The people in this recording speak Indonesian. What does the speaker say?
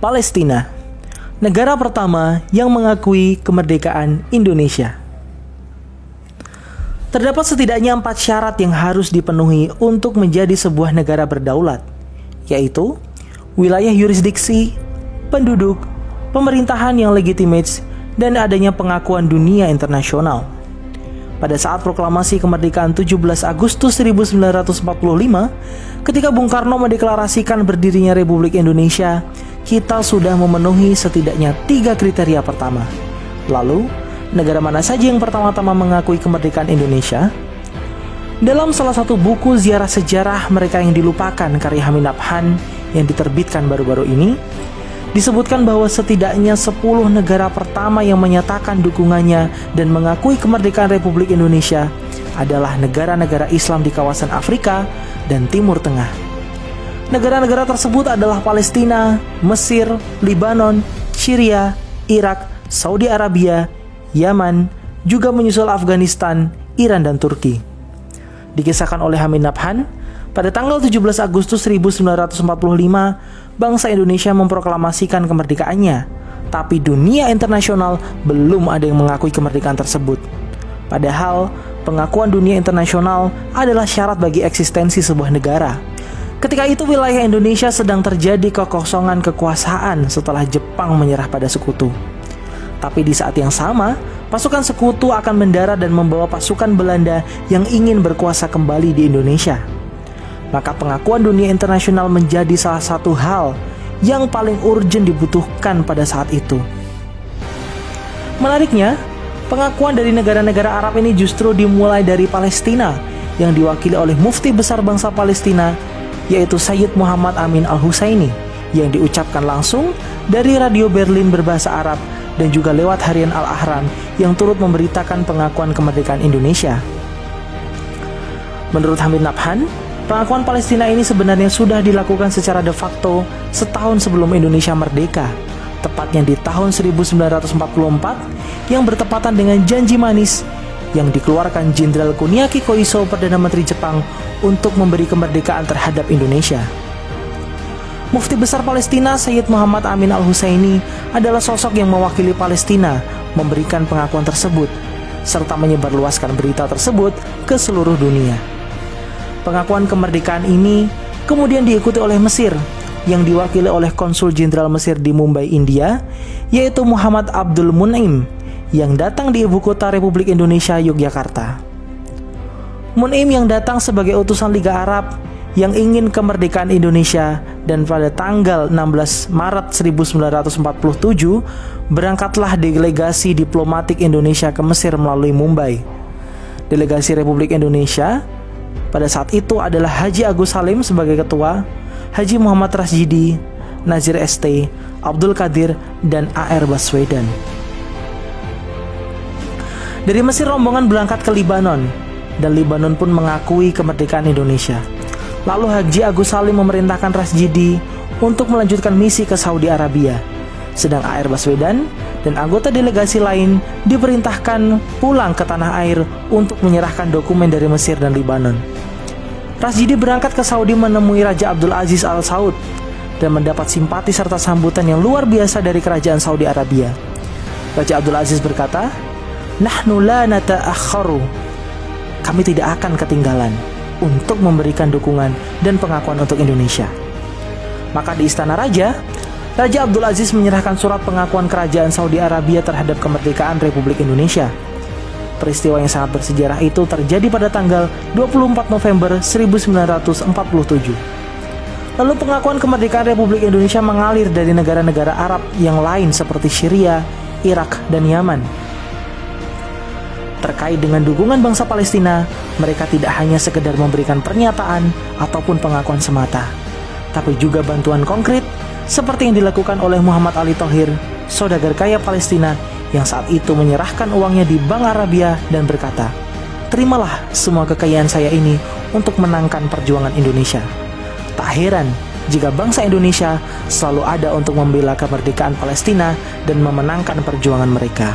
Palestina, negara pertama yang mengakui kemerdekaan Indonesia. Terdapat setidaknya 4 syarat yang harus dipenuhi untuk menjadi sebuah negara berdaulat, yaitu wilayah yurisdiksi, penduduk, pemerintahan yang legitimate, dan adanya pengakuan dunia internasional. Pada saat proklamasi kemerdekaan 17 Agustus 1945, ketika Bung Karno mendeklarasikan berdirinya Republik Indonesia, kita sudah memenuhi setidaknya 3 kriteria pertama. Lalu, negara mana saja yang pertama-tama mengakui kemerdekaan Indonesia? Dalam salah satu buku ziarah sejarah mereka yang dilupakan karya Hamid Nabhan yang diterbitkan baru-baru ini, disebutkan bahwa setidaknya 10 negara pertama yang menyatakan dukungannya dan mengakui kemerdekaan Republik Indonesia adalah negara-negara Islam di kawasan Afrika dan Timur Tengah. Negara-negara tersebut adalah Palestina, Mesir, Libanon, Syria, Irak, Saudi Arabia, Yaman, juga menyusul Afghanistan, Iran, dan Turki. Dikisahkan oleh Hamid Nabhan, pada tanggal 17 Agustus 1945, bangsa Indonesia memproklamasikan kemerdekaannya, tapi dunia internasional belum ada yang mengakui kemerdekaan tersebut. Padahal, pengakuan dunia internasional adalah syarat bagi eksistensi sebuah negara. Ketika itu wilayah Indonesia sedang terjadi kekosongan kekuasaan setelah Jepang menyerah pada sekutu. Tapi di saat yang sama, pasukan sekutu akan mendarat dan membawa pasukan Belanda yang ingin berkuasa kembali di Indonesia. Maka pengakuan dunia internasional menjadi salah satu hal yang paling urgent dibutuhkan pada saat itu. Menariknya, pengakuan dari negara-negara Arab ini justru dimulai dari Palestina yang diwakili oleh mufti besar bangsa Palestina, yaitu Sayyid Muhammad Amin Al-Husaini, yang diucapkan langsung dari radio Berlin berbahasa Arab dan juga lewat harian Al-Ahram yang turut memberitakan pengakuan kemerdekaan Indonesia. Menurut Hamid Nabhan, pengakuan Palestina ini sebenarnya sudah dilakukan secara de facto setahun sebelum Indonesia merdeka, tepatnya di tahun 1944 yang bertepatan dengan janji manis yang dikeluarkan Jenderal Kuniaki Koiso, Perdana Menteri Jepang, untuk memberi kemerdekaan terhadap Indonesia. Mufti besar Palestina Sayyid Muhammad Amin Al-Husaini adalah sosok yang mewakili Palestina memberikan pengakuan tersebut, serta menyebarluaskan berita tersebut ke seluruh dunia. Pengakuan kemerdekaan ini kemudian diikuti oleh Mesir yang diwakili oleh Konsul Jenderal Mesir di Mumbai, India, yaitu Muhammad Abdul Mun'im, yang datang di ibu kota Republik Indonesia, Yogyakarta. Mun'im yang datang sebagai utusan Liga Arab yang ingin kemerdekaan Indonesia, dan pada tanggal 16 Maret 1947 berangkatlah delegasi diplomatik Indonesia ke Mesir melalui Mumbai. Delegasi Republik Indonesia pada saat itu adalah Haji Agus Salim sebagai ketua, Haji Muhammad Rasjidi, Nazir ST, Abdul Qadir, dan A.R. Baswedan. Dari Mesir rombongan berangkat ke Libanon, dan Libanon pun mengakui kemerdekaan Indonesia. Lalu Haji Agus Salim memerintahkan Rasjidi untuk melanjutkan misi ke Saudi Arabia, sedang A.R. Baswedan dan anggota delegasi lain diperintahkan pulang ke tanah air untuk menyerahkan dokumen dari Mesir dan Libanon. Rasjidi berangkat ke Saudi menemui Raja Abdul Aziz Al Saud dan mendapat simpati serta sambutan yang luar biasa dari kerajaan Saudi Arabia. Raja Abdul Aziz berkata, "Nahnu la nata'akharu." Kami tidak akan ketinggalan untuk memberikan dukungan dan pengakuan untuk Indonesia. Maka di Istana Raja, Raja Abdul Aziz menyerahkan surat pengakuan kerajaan Saudi Arabia terhadap kemerdekaan Republik Indonesia. Peristiwa yang sangat bersejarah itu terjadi pada tanggal 24 November 1947. Lalu pengakuan kemerdekaan Republik Indonesia mengalir dari negara-negara Arab yang lain seperti Syria, Irak, dan Yaman. Terkait dengan dukungan bangsa Palestina, mereka tidak hanya sekedar memberikan pernyataan ataupun pengakuan semata, tapi juga bantuan konkret seperti yang dilakukan oleh Muhammad Ali Thohir, saudagar kaya Palestina yang saat itu menyerahkan uangnya di Bank Arabia dan berkata, "Terimalah semua kekayaan saya ini untuk menangkan perjuangan Indonesia." Tak heran jika bangsa Indonesia selalu ada untuk membela kemerdekaan Palestina dan memenangkan perjuangan mereka.